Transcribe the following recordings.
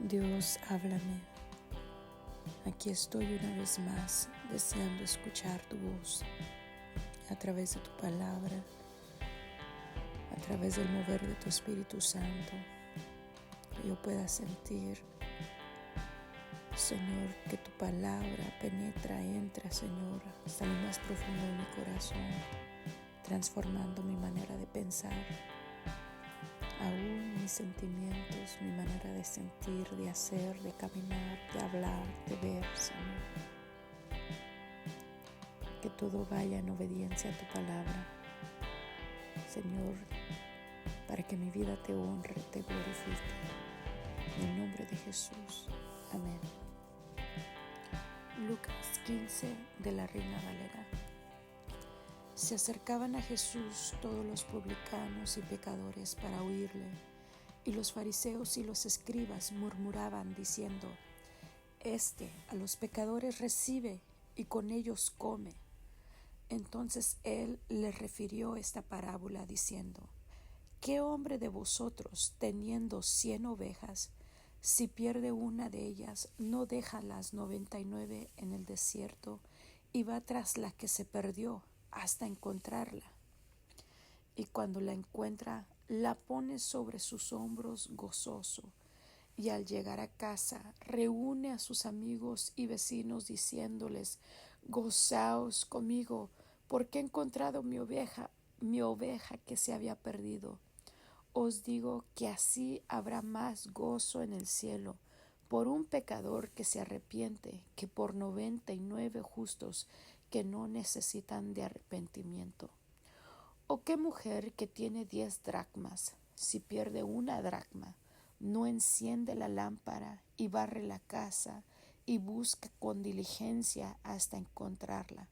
Dios, háblame. Aquí estoy una vez más deseando escuchar tu voz a través de tu palabra, a través del mover de tu Espíritu Santo, que yo pueda sentir, Señor, que tu palabra penetra, entra, Señor, hasta lo más profundo de mi corazón, transformando mi manera de pensar, aún mis sentimientos, mi manera de sentir, de hacer, de caminar, de hablar, de ver, Señor. Que todo vaya en obediencia a tu palabra, Señor, para que mi vida te honre, te glorifique. En el nombre de Jesús. Amén. Lucas 15 de la Reina Valera. Se acercaban a Jesús todos los publicanos y pecadores para oírle, y los fariseos y los escribas murmuraban diciendo: Este a los pecadores recibe y con ellos come. Entonces él les refirió esta parábola diciendo: ¿Qué hombre de vosotros, teniendo 100 ovejas, si pierde una de ellas, no deja las 99 en el desierto y va tras la que se perdió hasta encontrarla? Y cuando la encuentra, la pone sobre sus hombros gozoso, y al llegar a casa reúne a sus amigos y vecinos diciéndoles: Gozaos conmigo, porque he encontrado mi oveja que se había perdido. Os digo que así habrá más gozo en el cielo por un pecador que se arrepiente que por 99 justos que no necesitan de arrepentimiento. ¿O qué mujer que tiene 10 dracmas, si pierde una dracma, no enciende la lámpara y barre la casa y busca con diligencia hasta encontrarla?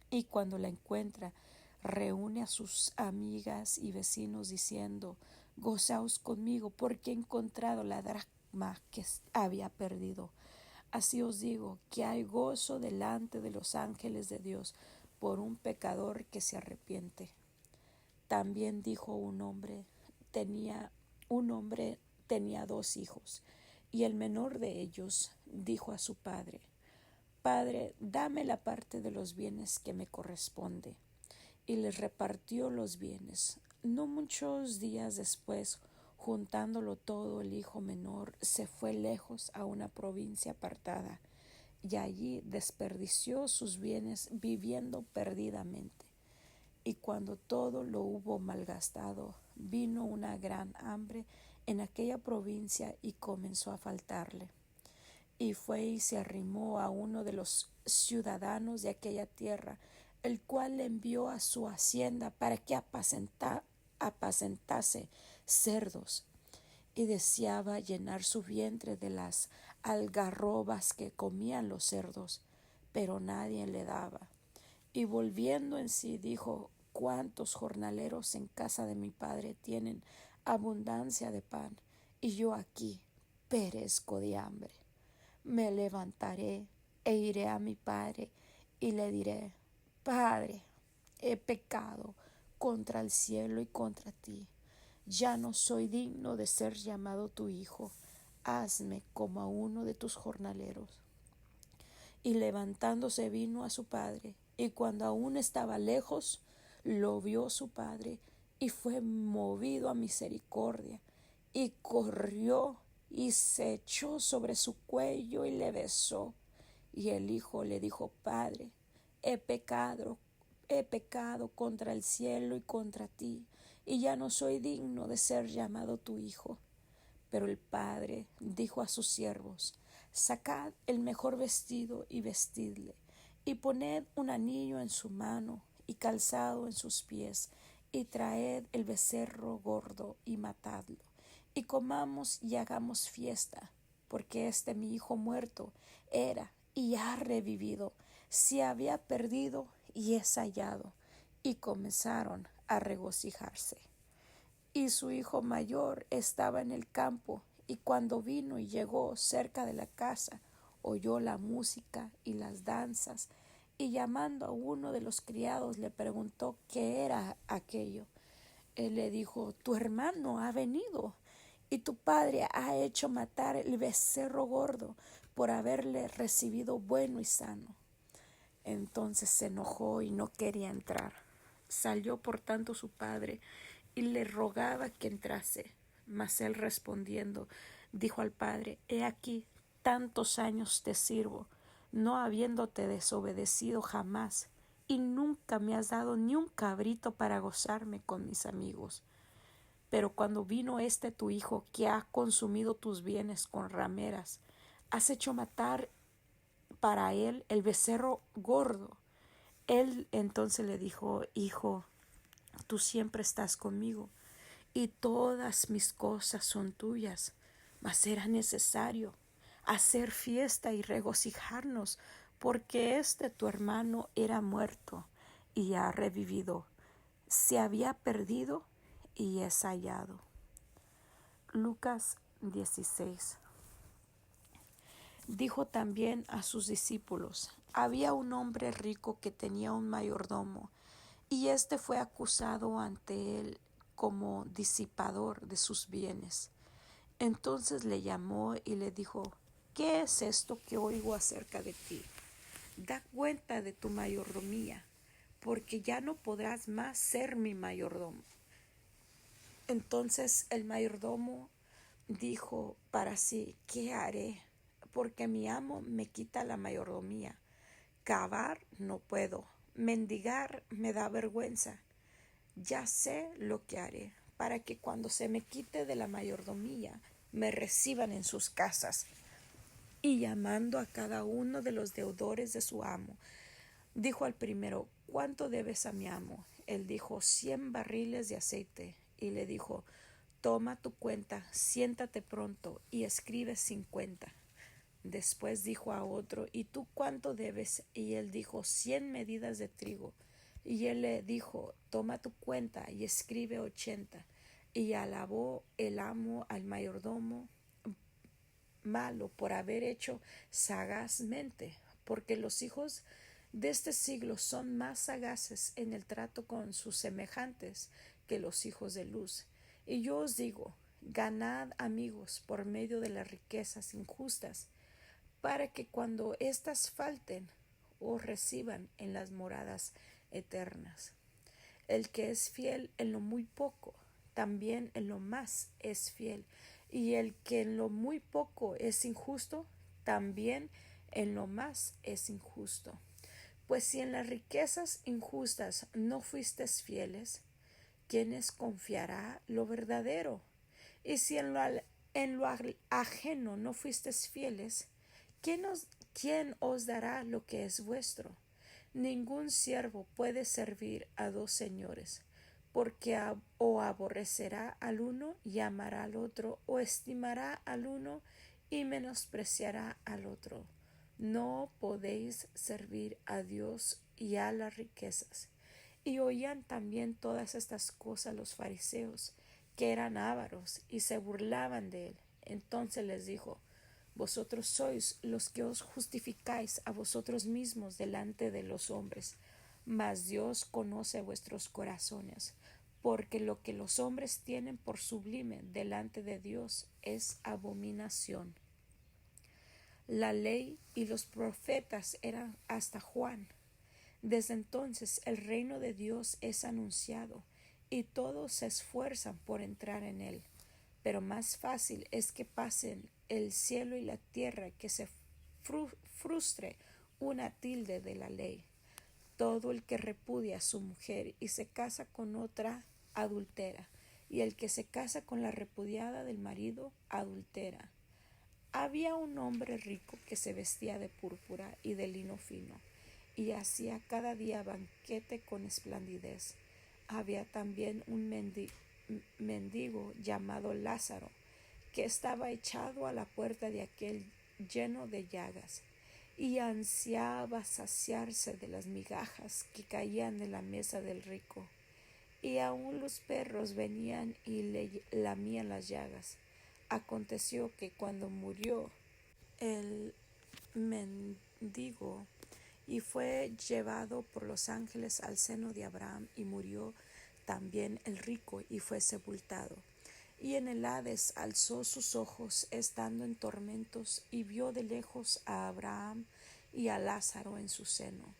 Y cuando la encuentra, reúne a sus amigas y vecinos diciendo: Gozaos conmigo, porque he encontrado la dracma que había perdido. Así os digo que hay gozo delante de los ángeles de Dios por un pecador que se arrepiente. También dijo un hombre tenía 2 hijos, y el menor de ellos dijo a su padre: Padre, dame la parte de los bienes que me corresponde. Y les repartió los bienes. No muchos días después, juntándolo todo, el hijo menor se fue lejos a una provincia apartada, y allí desperdició sus bienes viviendo perdidamente. Y cuando todo lo hubo malgastado, vino una gran hambre en aquella provincia y comenzó a faltarle. Y fue y se arrimó a uno de los ciudadanos de aquella tierra, el cual le envió a su hacienda para que apacentase cerdos, y deseaba llenar su vientre de las algarrobas que comían los cerdos, pero nadie le daba. Y volviendo en sí dijo: ¿Cuántos jornaleros en casa de mi padre tienen abundancia de pan, y yo aquí perezco de hambre? Me levantaré e iré a mi padre y le diré: Padre, he pecado contra el cielo y contra ti. Ya no soy digno de ser llamado tu hijo. Hazme como a uno de tus jornaleros. Y levantándose vino a su padre, y cuando aún estaba lejos, lo vio su padre, y fue movido a misericordia, y corrió y se echó sobre su cuello y le besó. Y el hijo le dijo: Padre, he pecado contra el cielo y contra ti, y ya no soy digno de ser llamado tu hijo. Pero el padre dijo a sus siervos: Sacad el mejor vestido y vestidle, y poned un anillo en su mano y calzado en sus pies, y traed el becerro gordo y matadlo, y comamos y hagamos fiesta, porque mi hijo muerto era y ha revivido, se había perdido y es hallado. Y comenzaron a regocijarse. Y su hijo mayor estaba en el campo, y cuando vino y llegó cerca de la casa, oyó la música y las danzas, y llamando a uno de los criados le preguntó qué era aquello. Él le dijo: Tu hermano ha venido, y tu padre ha hecho matar el becerro gordo por haberle recibido bueno y sano. Entonces se enojó y no quería entrar. Salió por tanto su padre y le rogaba que entrase. Mas él respondiendo, dijo al padre: He aquí, tantos años te sirvo, no habiéndote desobedecido jamás, y nunca me has dado ni un cabrito para gozarme con mis amigos. Pero cuando vino este tu hijo, que ha consumido tus bienes con rameras, has hecho matar para él el becerro gordo. Él entonces le dijo: Hijo, tú siempre estás conmigo, y todas mis cosas son tuyas, mas era necesario hacer fiesta y regocijarnos, porque tu hermano era muerto y ha revivido, se había perdido y es hallado. Lucas 16. Dijo también a sus discípulos: Había un hombre rico que tenía un mayordomo, y éste fue acusado ante él como disipador de sus bienes. Entonces le llamó y le dijo: ¿Qué es esto que oigo acerca de ti? Da cuenta de tu mayordomía, porque ya no podrás más ser mi mayordomo. Entonces el mayordomo dijo para sí: ¿Qué haré? Porque mi amo me quita la mayordomía. Cavar no puedo, mendigar me da vergüenza. Ya sé lo que haré, para que cuando se me quite de la mayordomía me reciban en sus casas. Y llamando a cada uno de los deudores de su amo, dijo al primero: ¿Cuánto debes a mi amo? Él dijo: 100 barriles de aceite. Y le dijo: Toma tu cuenta, siéntate pronto y escribe 50. Después dijo a otro: ¿Y tú cuánto debes? Y él dijo: 100 medidas de trigo. Y él le dijo: Toma tu cuenta y escribe 80. Y alabó el amo al mayordomo malo por haber hecho sagazmente, porque los hijos de este siglo son más sagaces en el trato con sus semejantes que los hijos de luz. Y yo os digo: ganad amigos por medio de las riquezas injustas, para que cuando éstas falten os reciban en las moradas eternas. El que es fiel en lo muy poco, también en lo más es fiel. Y el que en lo muy poco es injusto, también en lo más es injusto. Pues si en las riquezas injustas no fuisteis fieles, ¿quién les confiará lo verdadero? Y si en lo ajeno no fuisteis fieles, ¿quién os dará lo que es vuestro? Ningún siervo puede servir a dos señores, porque o aborrecerá al uno y amará al otro, o estimará al uno y menospreciará al otro. No podéis servir a Dios y a las riquezas. Y oían también todas estas cosas los fariseos, que eran ávaros, y se burlaban de él. Entonces les dijo: Vosotros sois los que os justificáis a vosotros mismos delante de los hombres, mas Dios conoce vuestros corazones, porque lo que los hombres tienen por sublime delante de Dios es abominación. La ley y los profetas eran hasta Juan. Desde entonces el reino de Dios es anunciado, y todos se esfuerzan por entrar en él. Pero más fácil es que pasen el cielo y la tierra que se frustre una tilde de la ley. Todo el que repudia a su mujer y se casa con otra adultera, y el que se casa con la repudiada del marido adultera. Había un hombre rico que se vestía de púrpura y de lino fino, y hacía cada día banquete con esplendidez. Había también un mendigo llamado Lázaro, que estaba echado a la puerta de aquel lleno de llagas, y ansiaba saciarse de las migajas que caían de la mesa del rico. Y aun los perros venían y le lamían las llagas. Aconteció que cuando murió el mendigo y fue llevado por los ángeles al seno de Abraham, y murió también el rico y fue sepultado. Y en el Hades alzó sus ojos estando en tormentos y vio de lejos a Abraham y a Lázaro en su seno.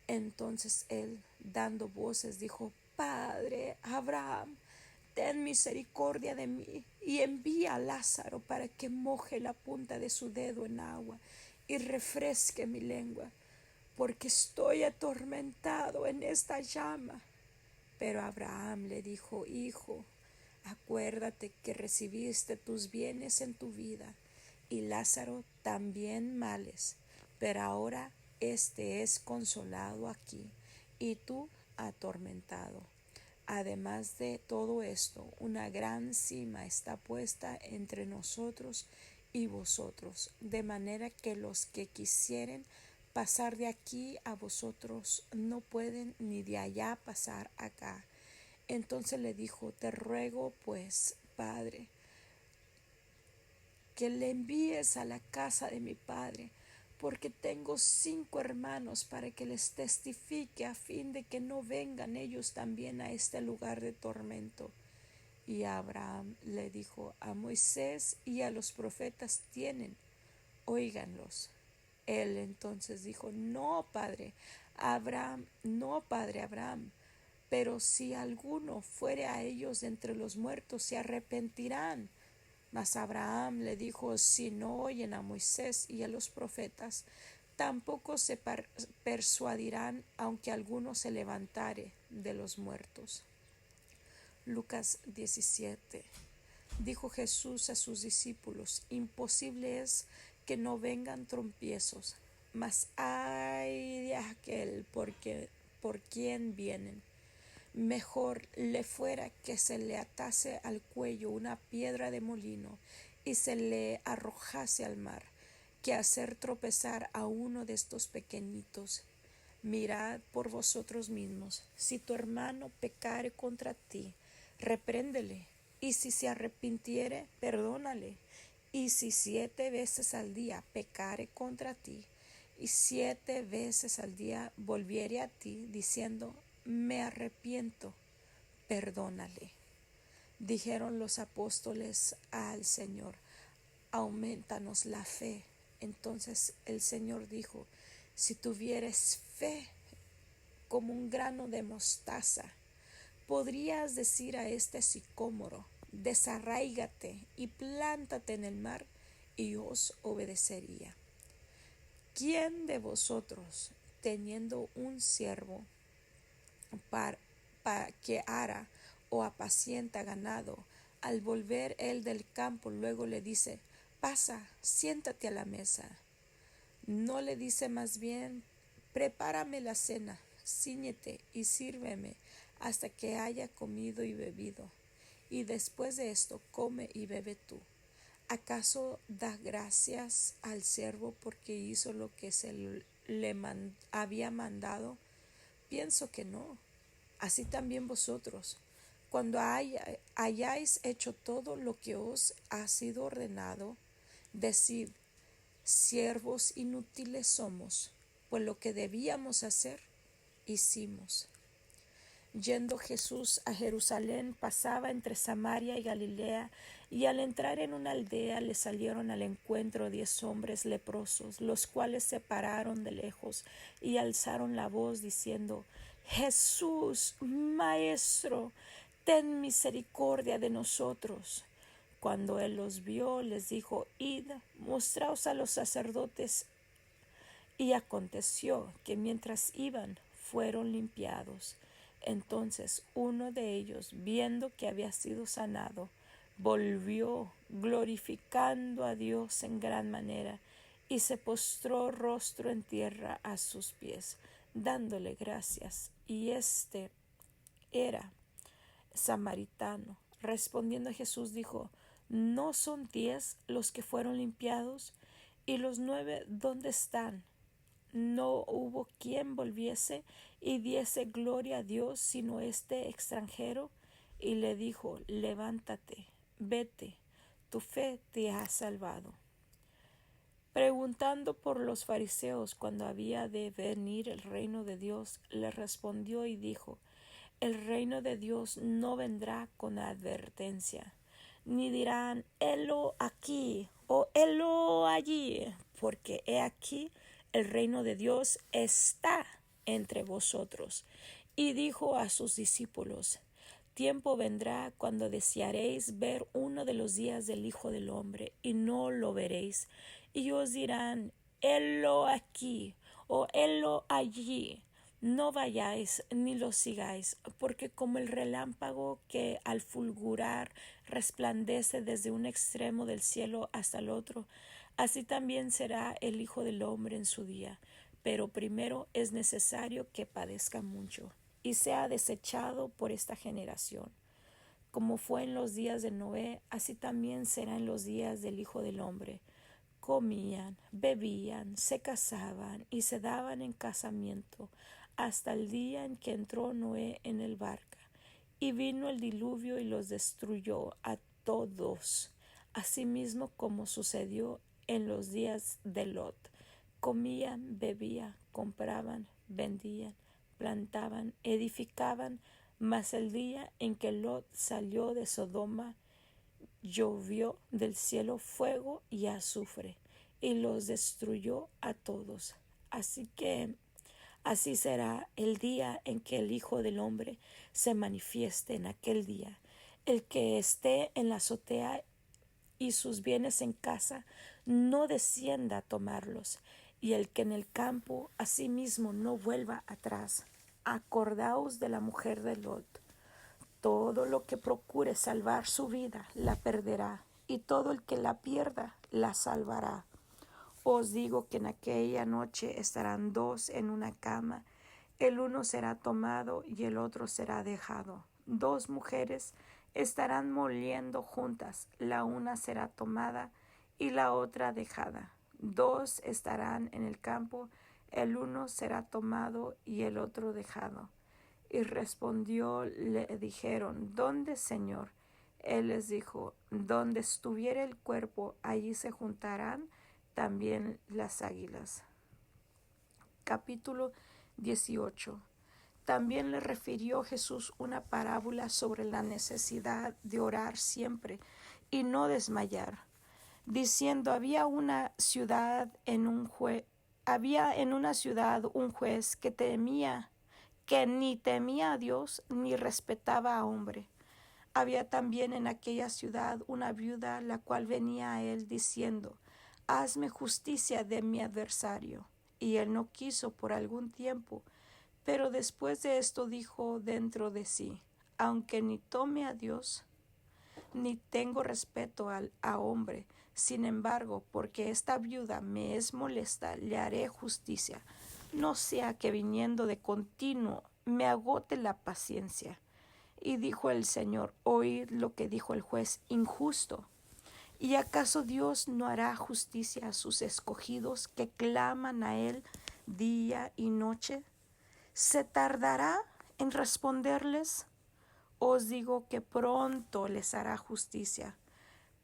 Entonces él, dando voces, dijo: Padre Abraham, ten misericordia de mí y envía a Lázaro para que moje la punta de su dedo en agua y refresque mi lengua, porque estoy atormentado en esta llama. Pero Abraham le dijo: Hijo, acuérdate que recibiste tus bienes en tu vida y Lázaro también males, pero ahora éste es consolado aquí y tú atormentado. Además de todo esto, una gran sima está puesta entre nosotros y vosotros, de manera que los que quisieren pasar de aquí a vosotros no pueden, ni de allá pasar acá. Entonces le dijo: Te ruego pues, Padre, que le envíes a la casa de mi padre, porque tengo 5 hermanos, para que les testifique, a fin de que no vengan ellos también a este lugar de tormento. Y Abraham le dijo: A Moisés y a los profetas tienen, óiganlos. Él entonces dijo: No, padre Abraham, pero si alguno fuere a ellos de entre los muertos, se arrepentirán. Mas Abraham le dijo: Si no oyen a Moisés y a los profetas, tampoco se persuadirán, aunque alguno se levantare de los muertos. Lucas 17. Dijo Jesús a sus discípulos: Imposible es que no vengan trompiezos, mas ay de aquel por quien vienen. Mejor le fuera que se le atase al cuello una piedra de molino y se le arrojase al mar, que hacer tropezar a uno de estos pequeñitos. Mirad por vosotros mismos: si tu hermano pecare contra ti, repréndele, y si se arrepintiere, perdónale. Y si 7 veces al día pecare contra ti, y 7 veces al día volviere a ti, diciendo: Me arrepiento, perdónale. Dijeron los apóstoles al Señor: Aumentanos la fe. Entonces el Señor dijo: Si tuvieres fe como un grano de mostaza, podrías decir a este sicómoro: Desarráigate y plántate en el mar, y os obedecería. ¿Quién de vosotros, teniendo un siervo para que ara o apacienta ganado, al volver él del campo, luego le dice: Pasa, siéntate a la mesa? ¿No le dice más bien: Prepárame la cena, cíñete y sírveme hasta que haya comido y bebido, y después de esto come y bebe tú? ¿Acaso da gracias al siervo porque hizo lo que se le había mandado? Pienso que no. Así también vosotros, cuando hayáis hecho todo lo que os ha sido ordenado, decid: Siervos inútiles somos, pues lo que debíamos hacer, hicimos. Yendo Jesús a Jerusalén, pasaba entre Samaria y Galilea, y al entrar en una aldea le salieron al encuentro 10 hombres leprosos, los cuales se pararon de lejos y alzaron la voz diciendo: Jesús, Maestro, ten misericordia de nosotros. Cuando él los vio, les dijo: Id, mostraos a los sacerdotes. Y aconteció que mientras iban, fueron limpiados. Entonces uno de ellos, viendo que había sido sanado, volvió glorificando a Dios en gran manera, y se postró rostro en tierra a sus pies, dándole gracias. Y este era samaritano. Respondiendo Jesús dijo: ¿No son 10 los que fueron limpiados? ¿Y los 9 dónde están? No hubo quien volviese y diese gloria a Dios, sino este extranjero. Y le dijo: Levántate, vete, tu fe te ha salvado. Preguntando por los fariseos cuándo había de venir el reino de Dios, le respondió y dijo: El reino de Dios no vendrá con advertencia, ni dirán, helo aquí o helo allí, porque he aquí el reino de Dios está entre vosotros. Y dijo a sus discípulos, tiempo vendrá cuando desearéis ver uno de los días del Hijo del Hombre, y no lo veréis, y os dirán, helo aquí o helo allí. No vayáis ni lo sigáis, porque como el relámpago que al fulgurar resplandece desde un extremo del cielo hasta el otro, así también será el Hijo del Hombre en su día. Pero primero es necesario que padezca mucho y sea desechado por esta generación. Como fue en los días de Noé, así también será en los días del Hijo del Hombre. Comían, bebían, se casaban y se daban en casamiento hasta el día en que entró Noé en el barca. Y vino el diluvio y los destruyó a todos, asimismo como sucedió en los días de Lot. Comían, bebían, compraban, vendían, plantaban, edificaban, mas el día en que Lot salió de Sodoma, llovió del cielo fuego y azufre, y los destruyó a todos. Así será el día en que el Hijo del Hombre se manifieste en aquel día. El que esté en la azotea y sus bienes en casa, no descienda a tomarlos, y el que en el campo asimismo no vuelva atrás. Acordaos de la mujer de Lot. Todo lo que procure salvar su vida la perderá, y todo el que la pierda la salvará. Os digo que en aquella noche estarán dos en una cama, el uno será tomado y el otro será dejado. Dos mujeres estarán moliendo juntas, la una será tomada y la otra dejada. Dos estarán en el campo, el uno será tomado y el otro dejado. Y respondió, le dijeron, ¿dónde, Señor? Él les dijo, donde estuviere el cuerpo, allí se juntarán también las águilas. Capítulo 18. También le refirió Jesús una parábola sobre la necesidad de orar siempre y no desmayar, diciendo, había en una ciudad un juez que ni temía a Dios ni respetaba a hombre. Había también en aquella ciudad una viuda, la cual venía a él diciendo, hazme justicia de mi adversario. Y él no quiso por algún tiempo, pero después de esto dijo dentro de sí, aunque ni tome a Dios, ni tengo respeto a hombre, sin embargo, porque esta viuda me es molesta, le haré justicia, no sea que viniendo de continuo me agote la paciencia. Y dijo el Señor, oíd lo que dijo el juez injusto. ¿Y acaso Dios no hará justicia a sus escogidos que claman a Él día y noche? ¿Se tardará en responderles? Os digo que pronto les hará justicia.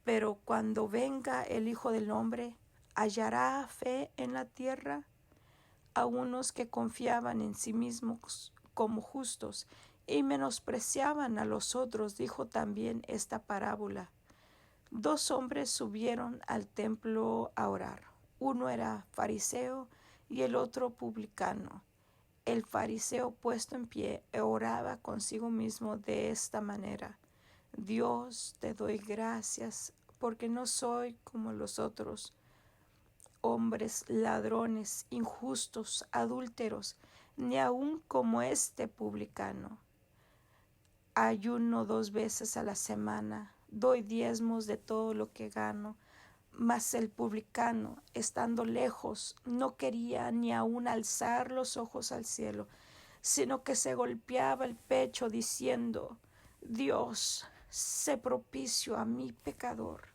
Pero cuando venga el Hijo del Hombre, ¿hallará fe en la tierra? A unos que confiaban en sí mismos como justos y menospreciaban a los otros, dijo también esta parábola. Dos hombres subieron al templo a orar. Uno era fariseo y el otro publicano. El fariseo, puesto en pie, oraba consigo mismo de esta manera: Dios, te doy gracias porque no soy como los otros hombres, ladrones, injustos, adúlteros, ni aun como este publicano. Ayuno 2 veces a la semana, doy diezmos de todo lo que gano. Mas el publicano, estando lejos, no quería ni aun alzar los ojos al cielo, sino que se golpeaba el pecho diciendo, Dios, sé propicio a mi pecador.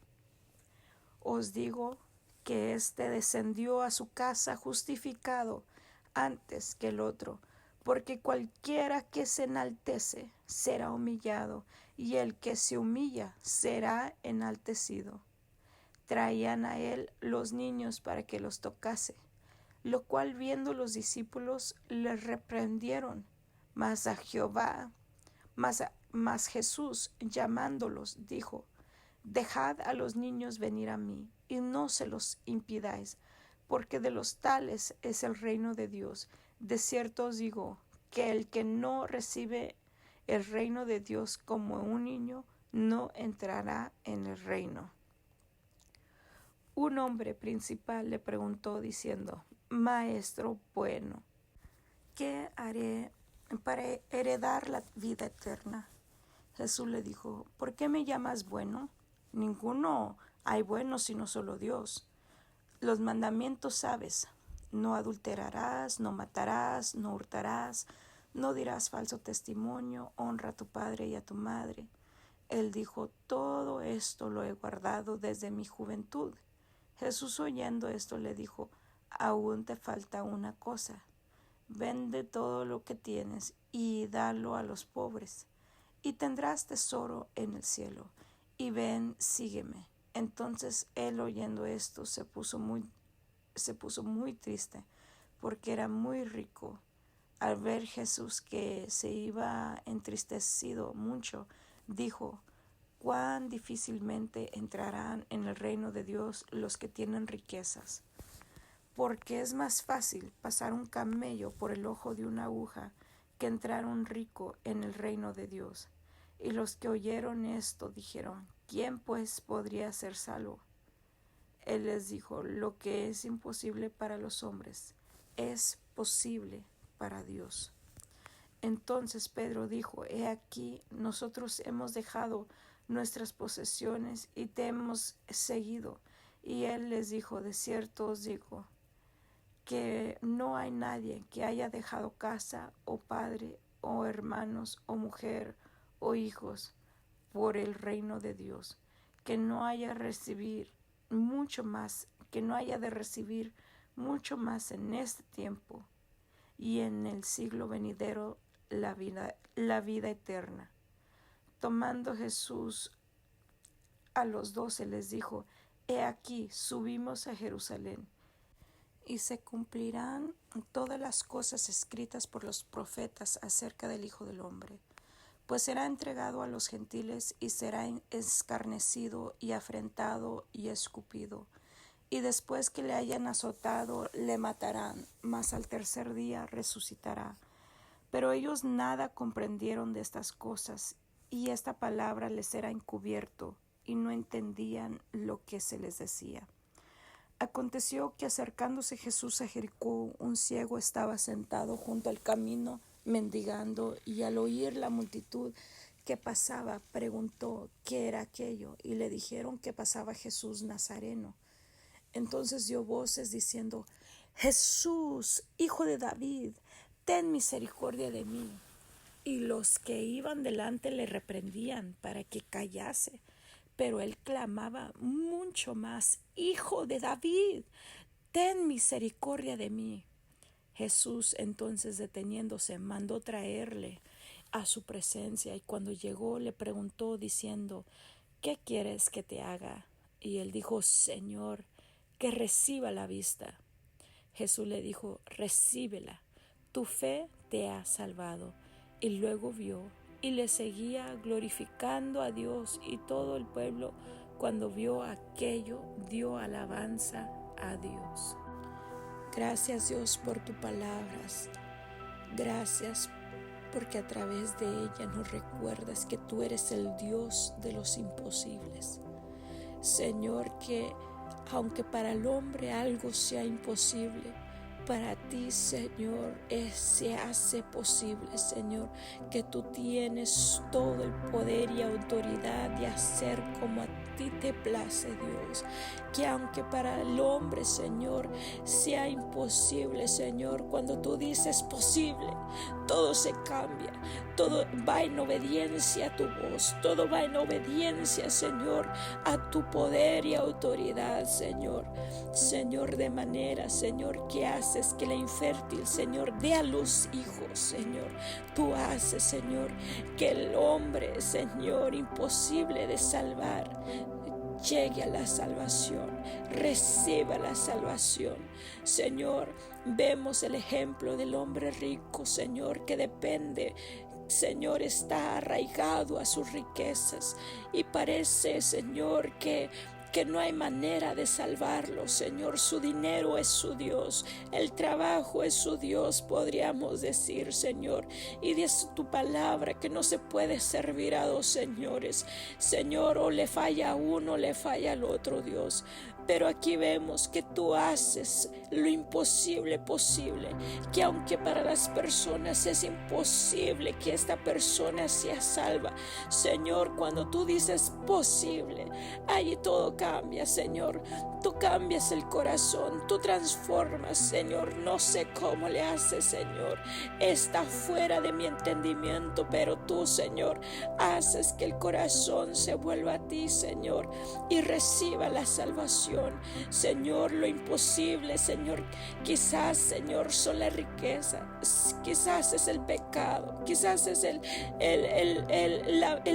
Os digo que éste descendió a su casa justificado antes que el otro, porque cualquiera que se enaltece será humillado, y el que se humilla será enaltecido. Traían a él los niños para que los tocase, lo cual viendo los discípulos les reprendieron, mas Jesús llamándolos dijo, Dejad a los niños venir a mí, y no se los impidáis, porque de los tales es el reino de Dios. De cierto os digo, que el que no recibe el reino de Dios como un niño, no entrará en el reino. Un hombre principal le preguntó diciendo: Maestro bueno, ¿qué haré para heredar la vida eterna? Jesús le dijo: ¿Por qué me llamas bueno? Ninguno hay bueno sino solo Dios. Los mandamientos sabes: no adulterarás, no matarás, no hurtarás, no dirás falso testimonio, honra a tu padre y a tu madre. Él dijo: todo esto lo he guardado desde mi juventud. Jesús, oyendo esto, le dijo: aún te falta una cosa. Vende todo lo que tienes y dalo a los pobres, y tendrás tesoro en el cielo. Y ven, sígueme. Entonces él, oyendo esto, se puso muy triste, porque era muy rico. Al ver Jesús que se iba entristecido mucho, dijo: cuán difícilmente entrarán en el reino de Dios los que tienen riquezas. Porque es más fácil pasar un camello por el ojo de una aguja que entrar un rico en el reino de Dios. Y los que oyeron esto dijeron: ¿quién pues podría ser salvo? Él les dijo: lo que es imposible para los hombres es posible para Dios. Entonces Pedro dijo: he aquí, nosotros hemos dejado nuestras posesiones y te hemos seguido. Y él les dijo: de cierto os digo, que no hay nadie que haya dejado casa, o padre, o hermanos, o mujer, o hijos, por el reino de Dios, que no haya de recibir mucho más en este tiempo y en el siglo venidero la vida eterna. Tomando Jesús a los 12 les dijo: he aquí, subimos a Jerusalén, y se cumplirán todas las cosas escritas por los profetas acerca del Hijo del Hombre. Pues será entregado a los gentiles, y será escarnecido, y afrentado, y escupido. Y después que le hayan azotado, le matarán, mas al tercer día resucitará. Pero ellos nada comprendieron de estas cosas, y esta palabra les era encubierto, y no entendían lo que se les decía. Aconteció que, acercándose Jesús a Jericó, un ciego estaba sentado junto al camino mendigando, y al oír la multitud que pasaba, preguntó qué era aquello, y le dijeron que pasaba Jesús Nazareno. Entonces dio voces diciendo: Jesús, Hijo de David, ten misericordia de mí. Y los que iban delante le reprendían para que callase, pero él clamaba mucho más: Hijo de David, ten misericordia de mí. Jesús, entonces, deteniéndose, mandó traerle a su presencia, y cuando llegó le preguntó diciendo: ¿qué quieres que te haga? Y él dijo: Señor, que reciba la vista. Jesús le dijo: recíbela, tu fe te ha salvado. Y luego vio, y le seguía glorificando a Dios, y todo el pueblo, cuando vio aquello, dio alabanza a Dios. Gracias, Dios, por tus palabras. Gracias porque a través de ella nos recuerdas que tú eres el Dios de los imposibles. Señor, que aunque para el hombre algo sea imposible, para ti, Señor, se hace posible, Señor, que tú tienes todo el poder y autoridad de hacer como a ti te place, Dios. Que aunque para el hombre, Señor, sea imposible, Señor, cuando tú dices posible, todo se cambia, todo va en obediencia a tu voz, todo va en obediencia, Señor, a tu poder y autoridad, Señor. Señor, de manera, Señor, que haces que la infértil, Señor, dé a luz hijos, Señor. Tú haces, Señor, que el hombre, Señor, imposible de salvar, llegue a la salvación, reciba la salvación. Señor, vemos el ejemplo del hombre rico, Señor, que depende Señor, está arraigado a sus riquezas y parece, Señor, que no hay manera de salvarlo, Señor. Su dinero es su Dios, el trabajo es su Dios, podríamos decir, Señor. Y dice tu palabra que no se puede servir a dos señores, Señor. O le falla a uno, le falla al otro, Dios. Pero aquí vemos que tú haces lo imposible posible, que aunque para las personas es imposible que esta persona sea salva, Señor, cuando tú dices posible, allí todo cambia, Señor. Tú cambias el corazón, tú transformas, Señor. No sé cómo le haces, Señor. Está fuera de mi entendimiento, pero tú, Señor, haces que el corazón se vuelva a ti, Señor, y reciba la salvación. Señor, lo imposible, Señor, quizás, Señor, son la riqueza, quizás es el pecado, quizás es el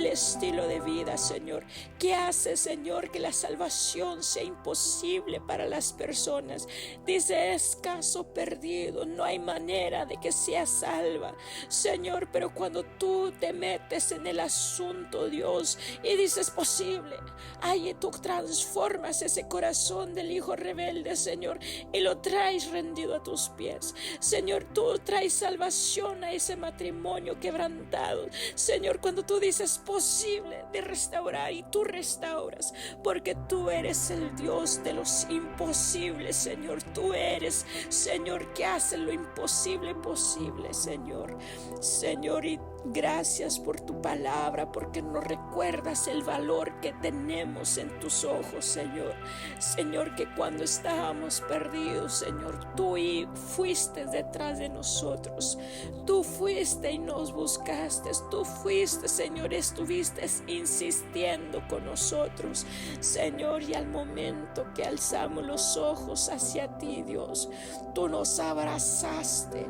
estilo de vida, Señor. ¿Qué hace, Señor, que la salvación sea imposible para las personas? Dice, es caso perdido, no hay manera de que sea salva, Señor. Pero cuando tú te metes en el asunto, Dios, y dices posible, ahí tú transformas ese corazón del hijo rebelde, Señor, y lo traes rendido a tus pies. Señor, tú traes salvación a ese matrimonio quebrantado, Señor, cuando tú dices posible de restaurar, y tú restauras, porque tú eres el Dios de los imposibles, Señor. Tú eres, Señor, que hace lo imposible posible, Señor. Señor, y gracias por tu palabra, porque nos recuerdas el valor que tenemos en tus ojos, Señor. Señor, que cuando estábamos perdidos, Señor, tú fuiste detrás de nosotros. Tú fuiste y nos buscaste. Tú fuiste, Señor, estuviste insistiendo con nosotros, Señor. Y al momento que alzamos los ojos hacia ti, Dios, tú nos abrazaste,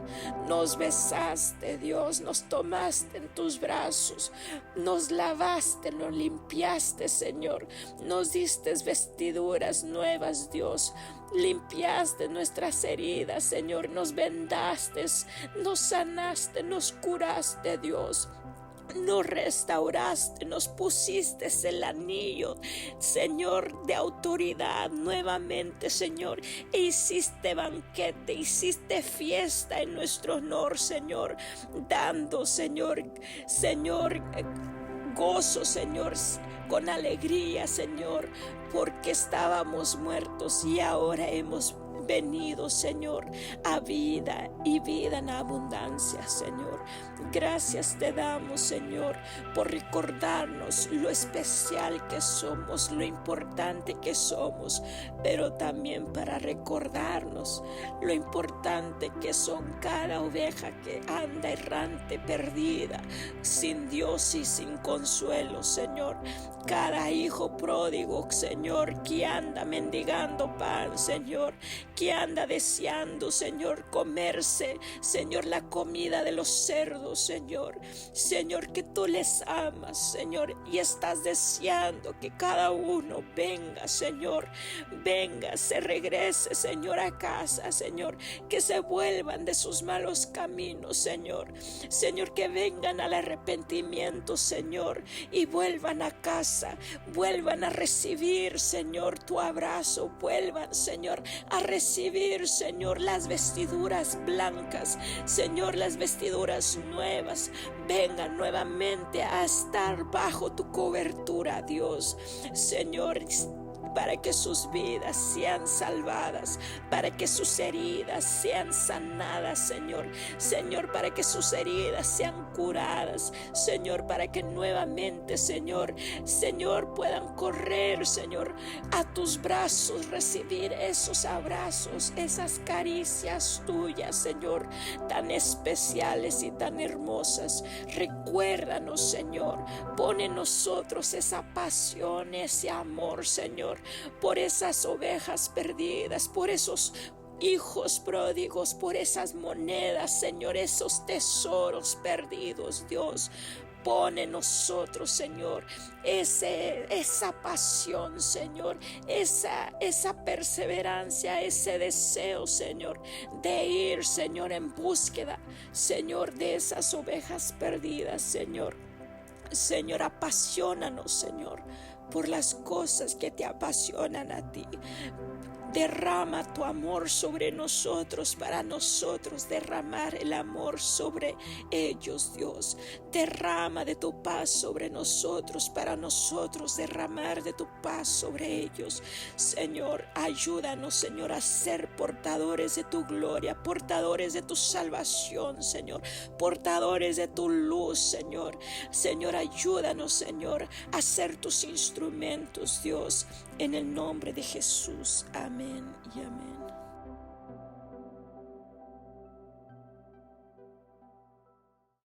nos besaste, Dios, nos tomaste en tus brazos, nos lavaste, nos limpiaste, Señor, nos diste vestiduras nuevas, Dios, limpiaste nuestras heridas, Señor, nos vendaste, nos sanaste, nos curaste, Dios. Nos restauraste, nos pusiste el anillo, Señor, de autoridad nuevamente, Señor. E hiciste banquete, hiciste fiesta en nuestro honor, Señor, dando, Señor, gozo, Señor, con alegría, Señor, porque estábamos muertos y ahora hemos venido, Señor, a vida y vida en abundancia, Señor. Gracias te damos, Señor, por recordarnos lo especial que somos, lo importante que somos, pero también para recordarnos lo importante que son cada oveja que anda errante, perdida, sin Dios y sin consuelo, Señor. Cada hijo pródigo, Señor, que anda mendigando pan, Señor, que anda deseando, Señor, comerse, Señor, la comida de los cerdos, Señor. Señor, que tú les amas, Señor, y estás deseando que cada uno venga, Señor, venga, se regrese, Señor, a casa, Señor, que se vuelvan de sus malos caminos, Señor. Señor, que vengan al arrepentimiento, Señor, y vuelvan a casa, vuelvan a recibir, Señor, tu abrazo, vuelvan, Señor, a recibir, Señor, las vestiduras blancas, Señor, las vestiduras nuevas, vengan nuevamente a estar bajo tu cobertura, Dios, Señor, para que sus vidas sean salvadas, para que sus heridas sean sanadas, Señor. Señor, para que sus heridas sean curadas, Señor, para que nuevamente, Señor, puedan correr, Señor, a tus brazos, recibir esos abrazos, esas caricias tuyas, Señor, tan especiales y tan hermosas. Recuérdanos, Señor, pon en nosotros esa pasión, ese amor, Señor, por esas ovejas perdidas, por esos hijos pródigos, por esas monedas, Señor, esos tesoros perdidos, Dios. Pon en nosotros, Señor, esa pasión, Señor, esa perseverancia, ese deseo, Señor, de ir, Señor, en búsqueda, Señor, de esas ovejas perdidas, Señor. Señor, apasionanos, Señor, por las cosas que te apasionan a ti. Derrama tu amor sobre nosotros, para nosotros derramar el amor sobre ellos, Dios. Derrama de tu paz sobre nosotros, para nosotros derramar de tu paz sobre ellos. Señor, ayúdanos, Señor, a ser portadores de tu gloria, portadores de tu salvación, Señor, portadores de tu luz, Señor. Señor, ayúdanos, Señor, a ser tus instrumentos, Dios, en el nombre de Jesús. Amén y amén.